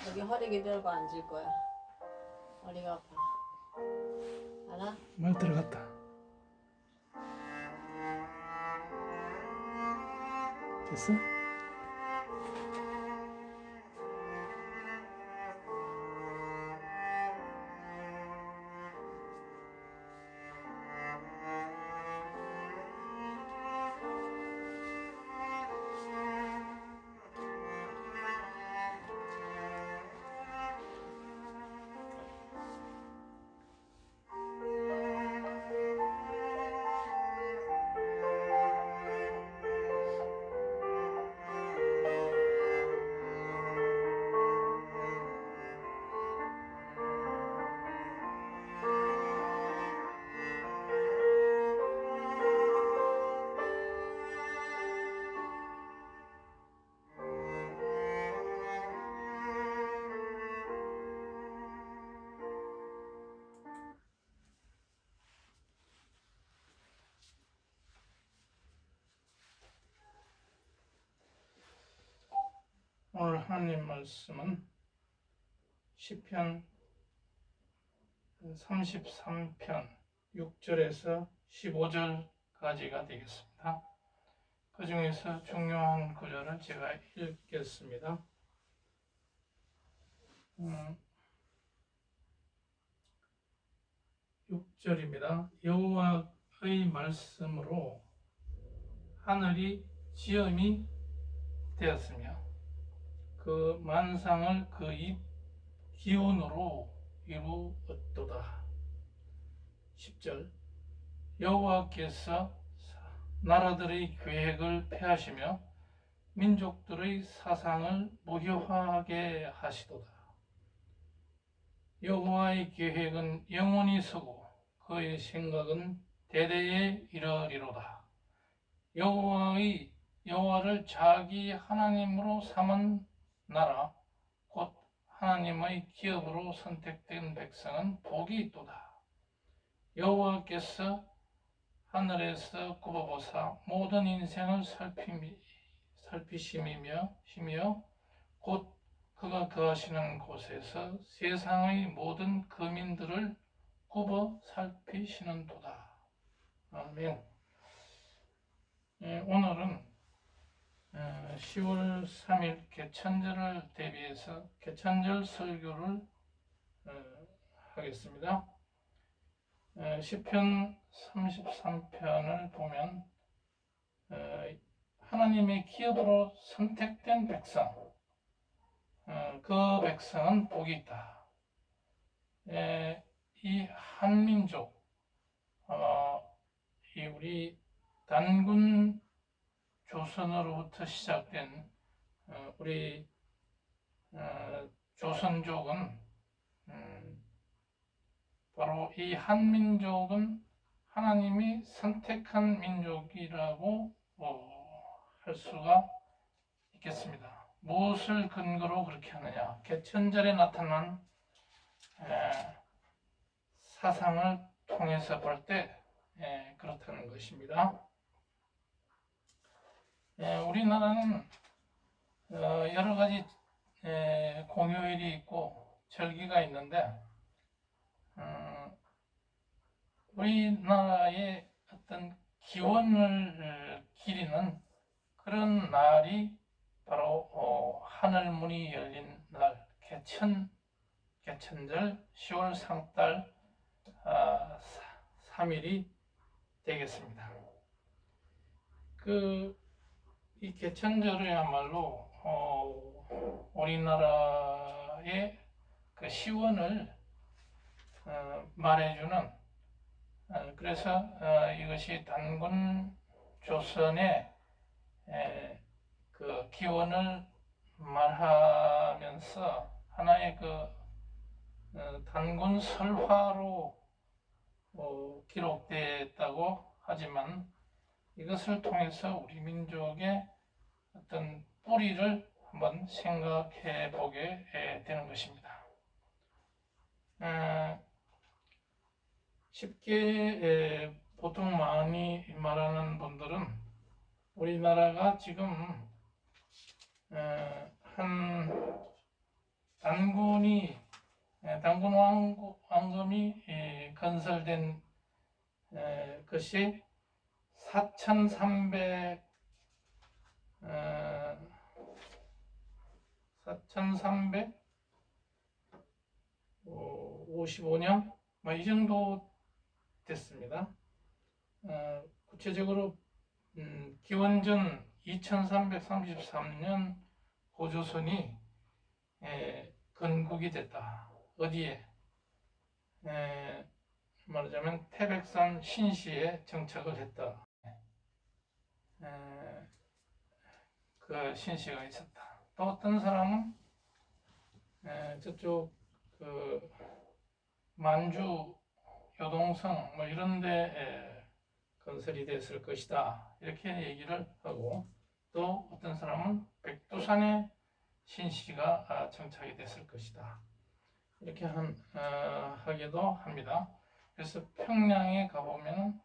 여기 허리 기대고 앉을 거야. 허리가 아파. 알아? 말 들어갔다. 됐어? 오늘 하나님 말씀은 시편 33편 6절에서 15절까지가 되겠습니다. 그 중에서 중요한 구절을 제가 읽겠습니다. 6절입니다. 여호와의 말씀으로 하늘이 지음이 되었으며 그 만상을 그 입 기운으로 이루었도다. 10절 여호와께서 나라들의 계획을 폐하시며 민족들의 사상을 무효하게 하시도다. 여호와의 계획은 영원히 서고 그의 생각은 대대에 이르리로다. 여호와를 자기 하나님으로 삼은 나라 곧 하나님의 기업으로 선택된 백성은 복이 있도다. 여호와께서 하늘에서 굽어보사 모든 인생을 살피심이며 곧 그가 거하시는 곳에서 세상의 모든 거민들을 굽어 살피시는도다. 아멘. 오늘은 10월 3일 개천절을 대비해서 개천절 설교를 하겠습니다. 시편 33편을 보면 하나님의 기업으로 선택된 백성, 그 백성은 복이 있다. 이 한민족, 우리 단군 조선으로부터 시작된 우리 조선족은 바로 이 한민족은 하나님이 선택한 민족이라고 할 수가 있겠습니다. 무엇을 근거로 그렇게 하느냐? 개천절에 나타난 사상을 통해서 볼 때 그렇다는 것입니다. 우리나라는 여러 가지 공휴일이 있고 절기가 있는데 우리나라의 어떤 기원을 기리는 그런 날이 바로 하늘문이 열린 날 개천절 10월 상달 3일이 되겠습니다. 이 개천절이야말로 우리나라의 그 시원을 말해주는 그래서 이것이 단군 조선의 그 기원을 말하면서 하나의 그 단군 설화로 기록됐다고 하지만 이것을 통해서 우리 민족의 어떤 뿌리를 한번 생각해 보게 되는 것입니다. 쉽게 보통 많이 말하는 분들은 우리나라가 지금 한 당군 왕금이 건설된 것이 4355년 뭐 이 정도 됐습니다. 구체적으로 기원전 2333년 고조선이 건국이 됐다. 어디에? 말하자면 태백산 신시에 정착을 했다. 그 신시가 있었다. 또 어떤 사람은 저쪽 그 만주, 요동성 뭐 이런데 건설이 됐을 것이다. 이렇게 얘기를 하고, 또 어떤 사람은 백두산에 신시가 정착이 됐을 것이다. 이렇게 하기도 합니다. 그래서 평양에 가보면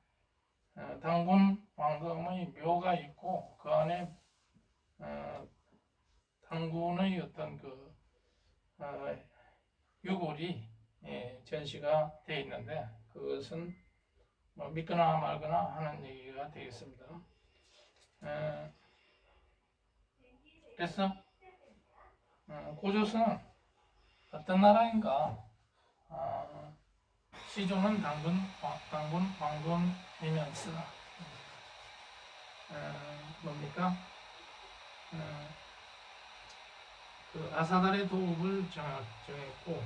당군 왕금의 묘가 있고, 그 안에 당군의 어떤 그 유골이 전시가 되어 있는데, 그것은 뭐 믿거나 말거나 하는 얘기가 되겠습니다. 그래서 고조선은 어떤 나라인가? 시조는 당군 왕금이면서 뭡니까? 그 아사달의 도읍을 정했고,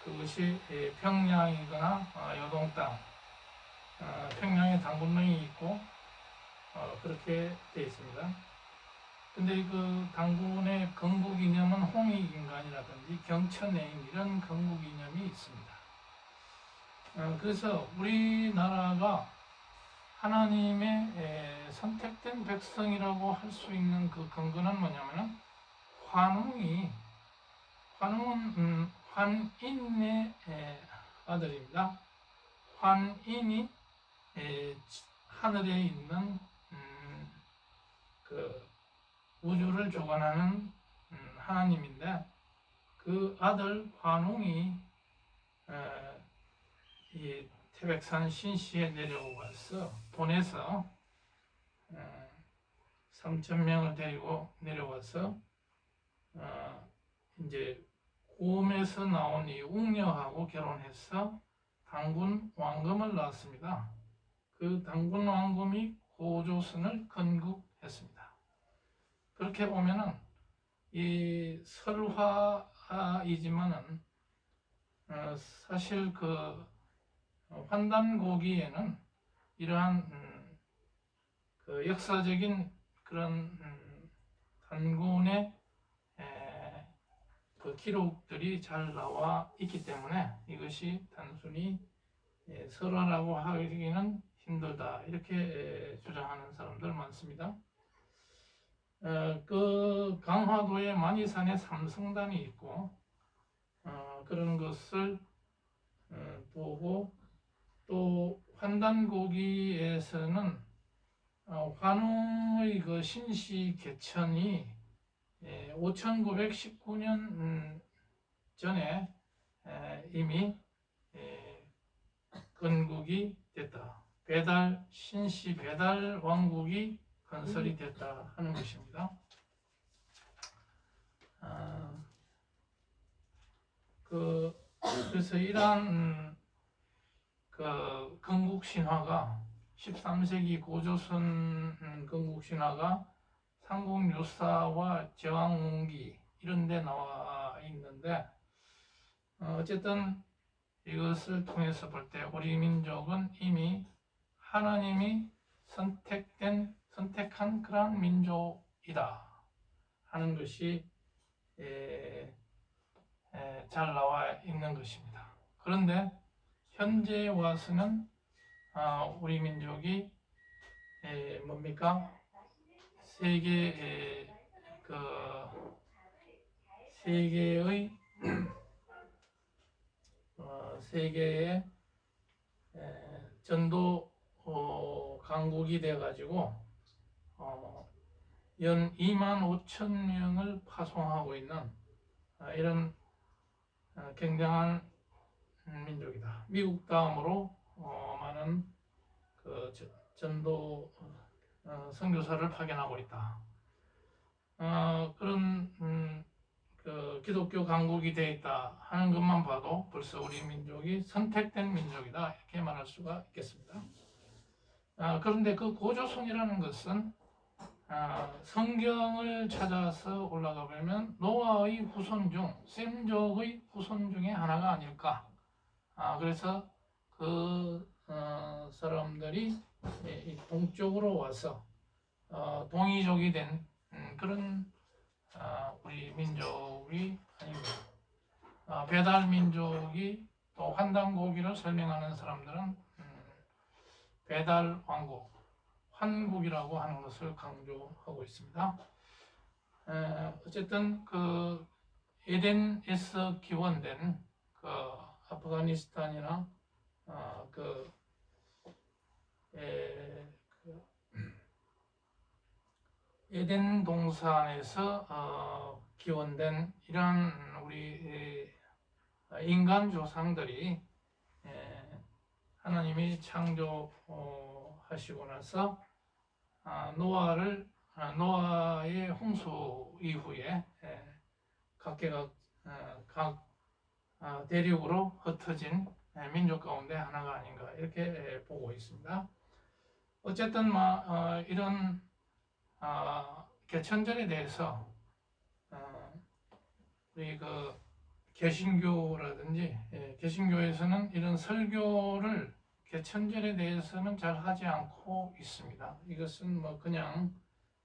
그것이 평양이거나 요동 땅, 평양에 당군명이 있고 그렇게 되어 있습니다. 근데 그 당군의 건국 이념은 홍익인간이라든지 경천애인 이런 건국 이념이 있습니다. 그래서 우리나라가 하나님의 선택된 백성이라고 할 수 있는 그 근거는 뭐냐면은 환웅은 환인의 아들입니다. 환인이 하늘에 있는 그 우주를 주관하는 하나님인데, 그 아들 환웅이 이 태백산 신시에 내려와서 보내서 3,000명을 데리고 내려와서 이제 곰에서 나온 이 웅녀하고 결혼해서 당군 왕금을 낳았습니다. 그 당군 왕금이 고조선을 건국했습니다. 그렇게 보면은 이 설화이지만은 사실 그 환단고기에는 이러한 그 역사적인 그런 단군의 그 기록들이 잘 나와 있기 때문에 이것이 단순히 설화라고 하기는 힘들다, 이렇게 주장하는 사람들 많습니다. 그 강화도에 만이산에 삼성단이 있고 그런 것을 보고, 또 환단고기에서는 환웅의 그 신시 개천이 5919년 전에 이미 건국이 됐다. 신시 배달 왕국이 건설이 됐다 하는 것입니다. 그래서 이러한 그 건국신화가 13세기 고조선 건국신화가 삼국유사와 제왕운기 이런 데 나와 있는데, 어쨌든 이것을 통해서 볼 때 우리 민족은 이미 하나님이 선택한 그런 민족이다 하는 것이 잘 나와 있는 것입니다. 그런데 현재에 와서는 우리 민족이 뭡니까? 세계의 세계의 전도 강국이 돼가지고 연 25,000명을 파송하고 있는 이런 굉장한 민족이다. 미국 다음으로 많은 그 전도 선교사를 파견하고 있다. 그런 그 기독교 강국이 되어 있다 하는 것만 봐도 벌써 우리 민족이 선택된 민족이다 이렇게 말할 수가 있겠습니다. 그런데 그 고조선이라는 것은 성경을 찾아서 올라가 보면 노아의 후손 중, 셈족의 후손 중에 하나가 아닐까. 그래서 그 사람들이 동쪽으로 와서 동이족이 된 그런 우리 민족이 아닙니다. 배달 민족이 또 환단고기를 설명하는 사람들은 배달 왕국, 환국이라고 하는 것을 강조하고 있습니다. 어쨌든 그 에덴에서 기원된 그 아프가니스탄이나 그 에덴 동산에서 기원된 이러한 우리 인간 조상들이 하나님이 창조하시고 나서 노아의 홍수 이후에 각계각 각 대륙으로 흩어진 민족 가운데 하나가 아닌가 이렇게 보고 있습니다. 어쨌든 이런 개천절에 대해서 우리 그 개신교라든지 개신교에서는 이런 설교를 개천절에 대해서는 잘 하지 않고 있습니다. 이것은 그냥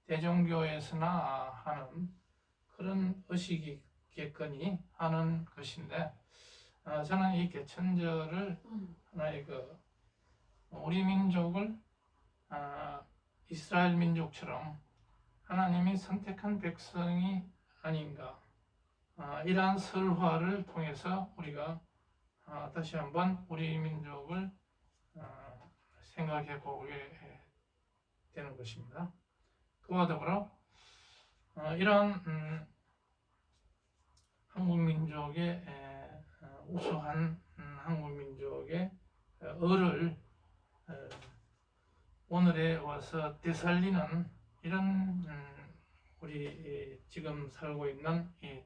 대종교에서나 하는 그런 의식이겠거니 하는 것인데 저는 이 개천절을 하나의 그 우리 민족을 이스라엘 민족처럼 하나님이 선택한 백성이 아닌가 이러한 설화를 통해서 우리가 다시 한번 우리 민족을 생각해 보게 되는 것입니다. 그와 더불어 이러한 한국 민족의 우수한 한국 민족의 을을 오늘에 와서 되살리는 이런 우리 지금 살고 있는 이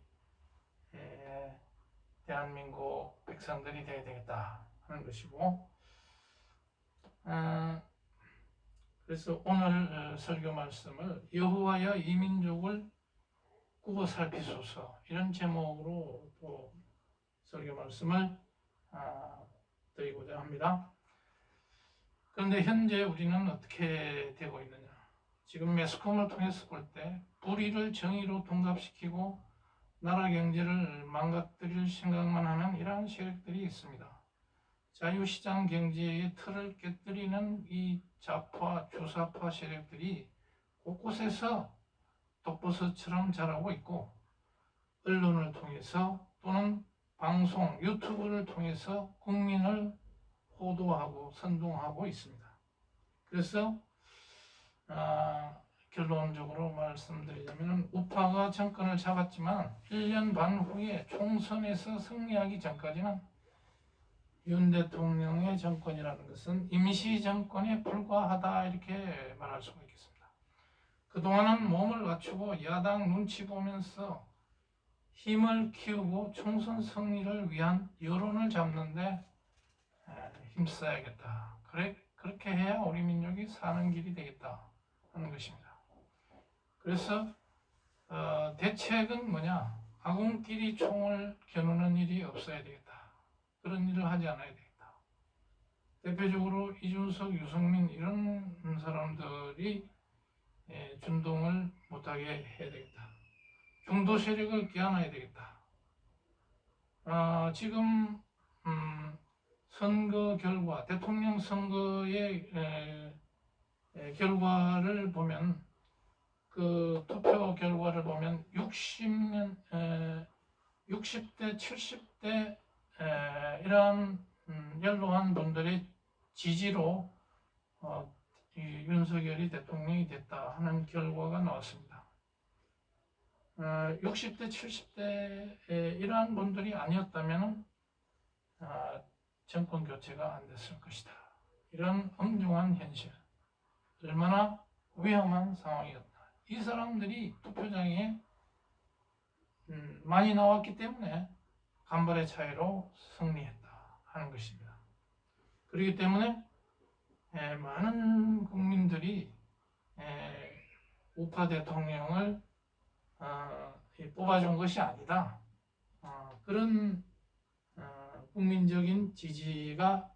대한민국 백성들이 되어야 되겠다 하는 것이고 그래서 오늘 설교 말씀을 여호와여 이 민족을 꾸어 살피소서 이런 제목으로 또 설교 말씀을 드리고자 합니다. 그런데 현재 우리는 어떻게 되고 있느냐? 지금 매스컴을 통해서 볼 때 불의를 정의로 둔갑시키고 나라 경제를 망가뜨릴 생각만 하는 이러한 세력들이 있습니다. 자유시장 경제의 틀을 깨뜨리는 이 좌파, 주사파 세력들이 곳곳에서 독버섯처럼 자라고 있고 언론을 통해서 또는 방송, 유튜브를 통해서 국민을 호도하고 선동하고 있습니다. 그래서 결론적으로 말씀드리자면 우파가 정권을 잡았지만 1년 반 후에 총선에서 승리하기 전까지는 윤 대통령의 정권이라는 것은 임시정권에 불과하다 이렇게 말할 수가 있겠습니다. 그동안은 몸을 갖추고 야당 눈치 보면서 힘을 키우고 총선 승리를 위한 여론을 잡는데 힘써야겠다. 그렇게 해야 우리 민족이 사는 길이 되겠다 하는 것입니다. 그래서 대책은 뭐냐? 아궁끼리 총을 겨누는 일이 없어야 되겠다. 그런 일을 하지 않아야 되겠다. 대표적으로 이준석, 유승민 이런 사람들이 준동을 못하게 해야 되겠다. 중도 세력을 끼안아야 되겠다. 지금 선거 결과, 대통령 선거의 결과를 보면 그 투표 결과를 보면 60대, 70대 이러한 연로한 분들의 지지로 윤석열이 대통령이 됐다 하는 결과가 나왔습니다. 60대, 70대의 이러한 분들이 아니었다면 정권 교체가 안 됐을 것이다. 이런 엄중한 현실, 얼마나 위험한 상황이었다. 이 사람들이 투표장에 많이 나왔기 때문에 간발의 차이로 승리했다 하는 것입니다. 그렇기 때문에 많은 국민들이 우파 대통령을 뽑아준 것이 아니다. 그런 국민적인 지지로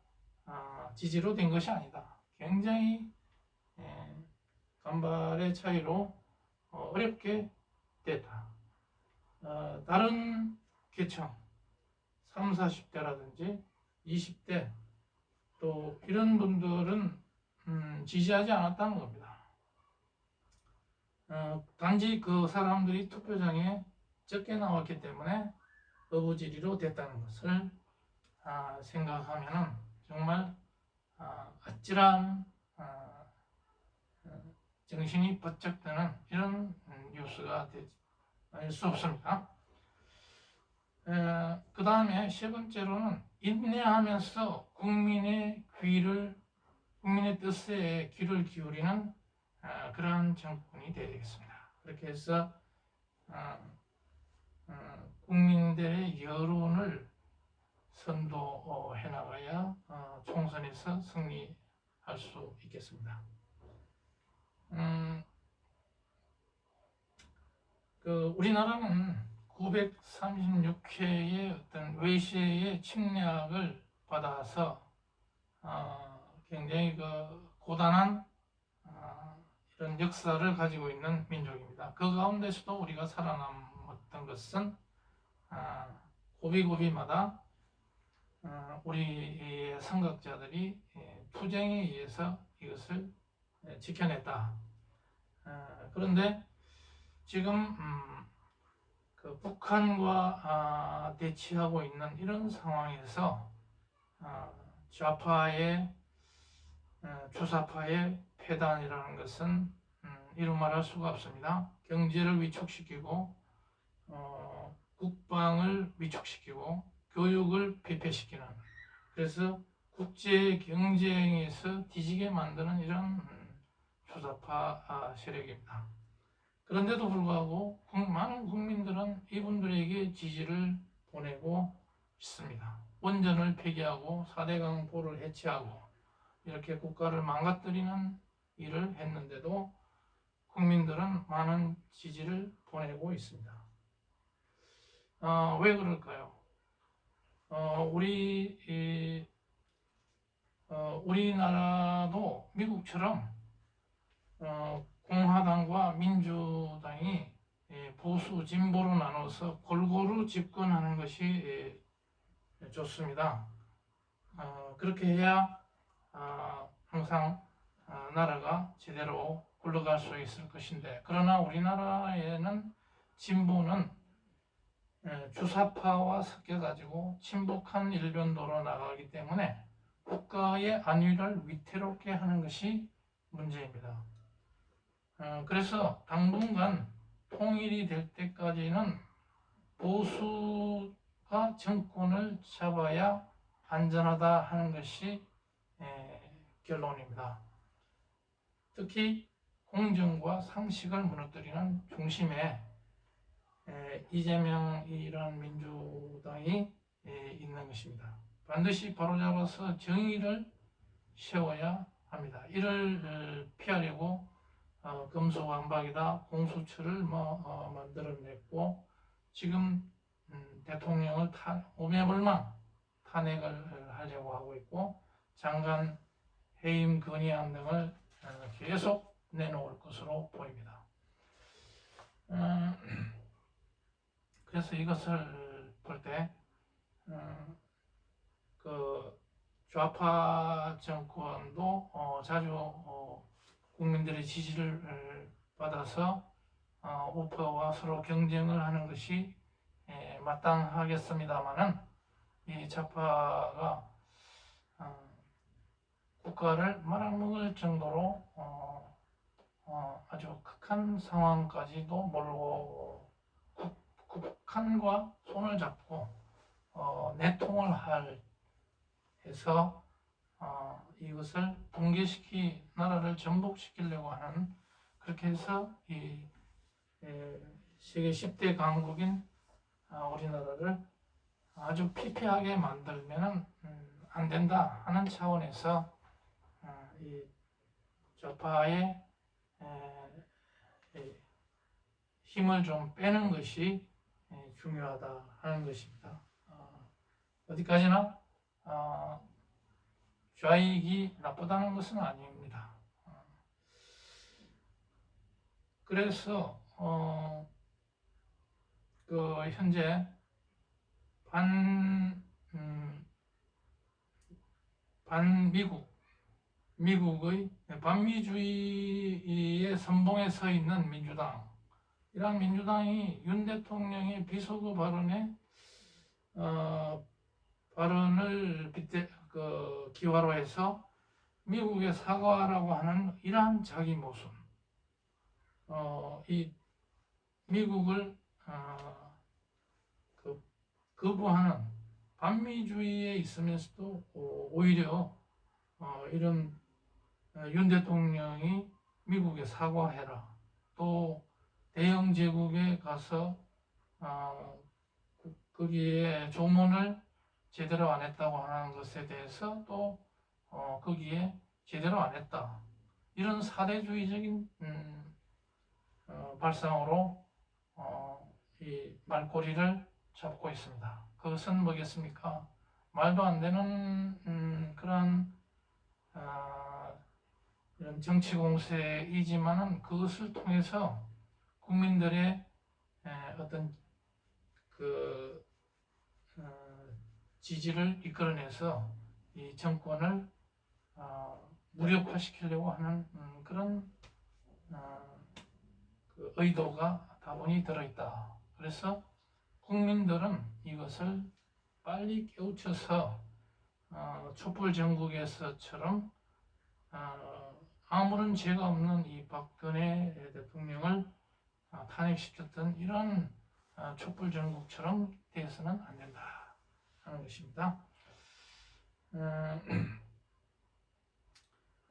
된 것이 아니다. 굉장히 간발의 차이로 어렵게 됐다. 다른 계층 30, 40대라든지 20대 또 이런 분들은 지지하지 않았다는 겁니다. 단지 그 사람들이 투표장에 적게 나왔기 때문에 어부지리로 됐다는 것을 생각하면 정말 아찔한 정신이 번쩍 드는 이런 뉴스가 될 수 없습니다. 그 다음에 세 번째로는 인내하면서 국민의 뜻에 귀를 기울이는 그러한 정권이 되어야 되겠습니다. 그렇게 해서 국민들의 여론을 선도해 나가야 총선에서 승리할 수 있겠습니다. 우리나라는 936회의 어떤 외세의 침략을 받아서 굉장히 고단한 이런 역사를 가지고 있는 민족입니다. 그 가운데서도 우리가 살아남았던 것은 고비고비마다 우리 선각자들이 투쟁에 의해서 이것을 지켜냈다. 그런데 지금 북한과 대치하고 있는 이런 상황에서 좌파의 주사파의 패단이라는 것은 이루 말할 수가 없습니다. 경제를 위축시키고 국방을 위축시키고 교육을 피폐시키는, 그래서 국제 경쟁에서 뒤지게 만드는 이런 주사파 세력입니다. 그런데도 불구하고 많은 국민들은 이분들에게 지지를 보내고 있습니다. 원전을 폐기하고 4대 강보를 해체하고 이렇게 국가를 망가뜨리는 일을 했는데도 국민들은 많은 지지를 보내고 있습니다. 왜 그럴까요? 우리나라도 미국처럼 공화당과 민주당이 보수, 진보로 나눠서 골고루 집권하는 것이 좋습니다. 그렇게 해야 항상 나라가 제대로 굴러갈 수 있을 것인데, 그러나 우리나라에는 진보는 주사파와 섞여가지고 친북한 일변도로 나가기 때문에 국가의 안위를 위태롭게 하는 것이 문제입니다. 그래서 당분간 통일이 될 때까지는 보수가 정권을 잡아야 안전하다 하는 것이 결론입니다. 특히 공정과 상식을 무너뜨리는 중심에 이재명이라는 민주당이 있는 것입니다. 반드시 바로잡아서 정의를 세워야 합니다. 이를 피하려고 금수완박이다 공수처를 만들어냈고, 지금 대통령을 오매불망 탄핵을 하려고 하고 있고, 장관 해임 건의안 등을 계속 내놓을 것으로 보입니다. 그래서 이것을 볼 때 좌파 정권도 자주 국민들의 지지를 받아서 우파와 서로 경쟁을 하는 것이 마땅하겠습니다만은, 이 좌파가 국가를 말아먹을 정도로 아주 극한 상황까지도 몰고 북한과 손을 잡고 내통을 해서 이것을 나라를 전복시키려고 하는, 그렇게 해서 이 세계 10대 강국인 우리나라를 아주 피폐하게 만들면 안 된다 하는 차원에서 이 좌파의 힘을 좀 빼는 것이 중요하다 하는 것입니다. 어디까지나 좌익이 나쁘다는 것은 아닙니다. 그래서 현재 미국의 반미주의의 선봉에 서 있는 민주당, 이러한 민주당이 윤 대통령의 비속어 발언을 기화로 해서 미국에 사과하라고 하는 이러한 자기 모순, 이 미국을 거부하는 반미주의에 있으면서도 오히려 이런 윤 대통령이 미국에 사과해라, 또 대영 제국에 가서 거기에 조문을 제대로 안 했다고 하는 것에 대해서 또 거기에 제대로 안 했다, 이런 사대주의적인 발상으로 이 말꼬리를 잡고 있습니다. 그것은 뭐겠습니까? 말도 안 되는 그런 이런 정치 공세이지만은 그것을 통해서 국민들의 어떤 지지를 이끌어내서 이 정권을 무력화시키려고 하는 그런 의도가 다분히 들어있다. 그래서 국민들은 이것을 빨리 깨우쳐서 촛불 전국에서처럼 아무런 죄가 없는 이 박근혜 대통령을 탄핵시켰던 이런 촛불 전국처럼 되어서는 안 된다 하는 것입니다.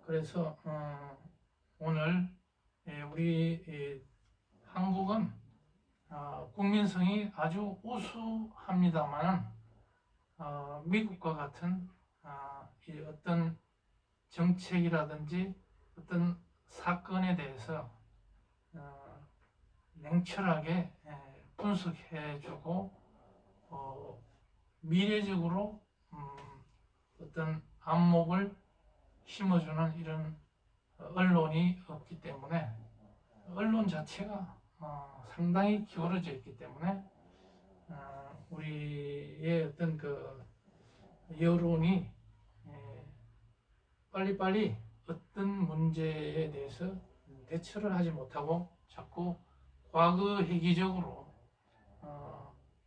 그래서 오늘 우리 한국은 국민성이 아주 우수합니다만 미국과 같은 이 어떤 정책이라든지 어떤 사건에 대해서 냉철하게 분석해주고 미래적으로 어떤 안목을 심어주는 이런 언론이 없기 때문에, 언론 자체가 상당히 기울어져 있기 때문에 우리의 어떤 여론이 빨리빨리 어떤 문제에 대해서 대처를 하지 못하고 자꾸 과거 회귀적으로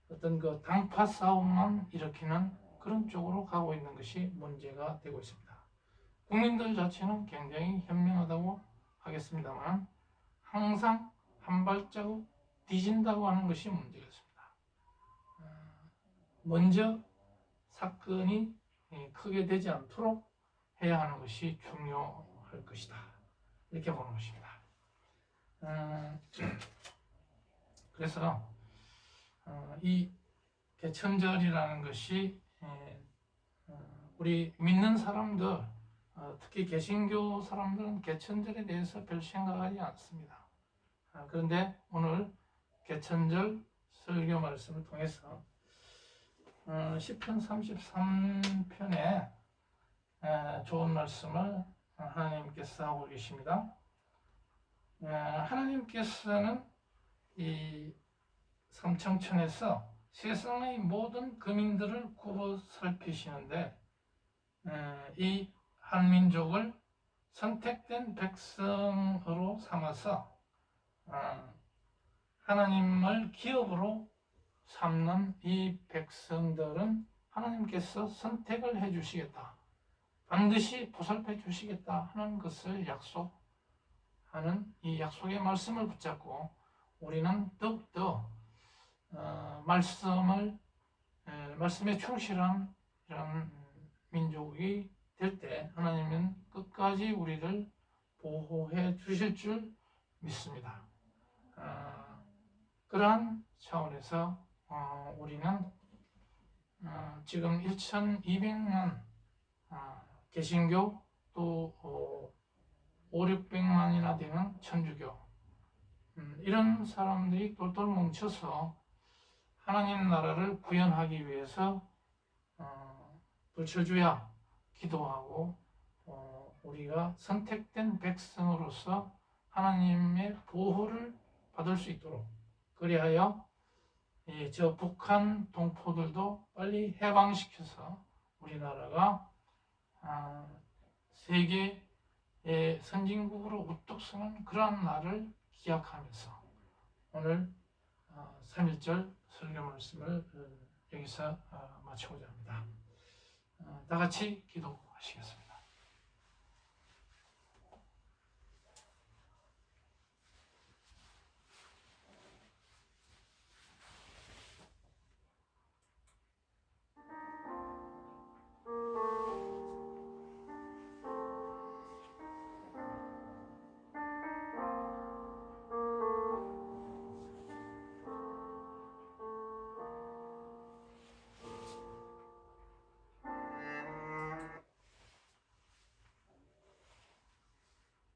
어떤 당파 싸움만 일으키는 그런 쪽으로 가고 있는 것이 문제가 되고 있습니다. 국민들 자체는 굉장히 현명하다고 하겠습니다만 항상 한 발자국 뒤진다고 하는 것이 문제였습니다. 먼저 사건이 크게 되지 않도록 해야 하는 것이 중요할 것이다, 이렇게 보는 것입니다. 그래서 이 개천절이라는 것이 우리 믿는 사람들, 특히 개신교 사람들은 개천절에 대해서 별 생각하지 않습니다. 그런데 오늘 개천절 설교 말씀을 통해서 시편 33편에 좋은 말씀을 하나님께서 하고 계십니다. 하나님께서는 이 삼청천에서 세상의 모든 거민들을 굽어 살피시는데 이 한민족을 선택된 백성으로 삼아서 하나님을 기업으로 삼는 이 백성들은 하나님께서 선택을 해주시겠다, 반드시 보살펴 주시겠다 하는 것을 약속하는 이 약속의 말씀을 붙잡고 우리는 더욱더 말씀에 충실한 이런 민족이 될 때 하나님은 끝까지 우리를 보호해 주실 줄 믿습니다. 그러한 차원에서 우리는 지금 1,200만 개신교 또 5, 600만이나 되는 천주교 이런 사람들이 똘똘 뭉쳐서 하나님 나라를 구현하기 위해서 불철주야 기도하고 우리가 선택된 백성으로서 하나님의 보호를 받을 수 있도록 그리하여 저 북한 동포들도 빨리 해방시켜서 우리나라가 세계의 선진국으로 우뚝 서는 그러한 날을 기약하면서 오늘 3.1절 설교 말씀을 여기서 마치고자 합니다. 다 같이 기도하시겠습니다.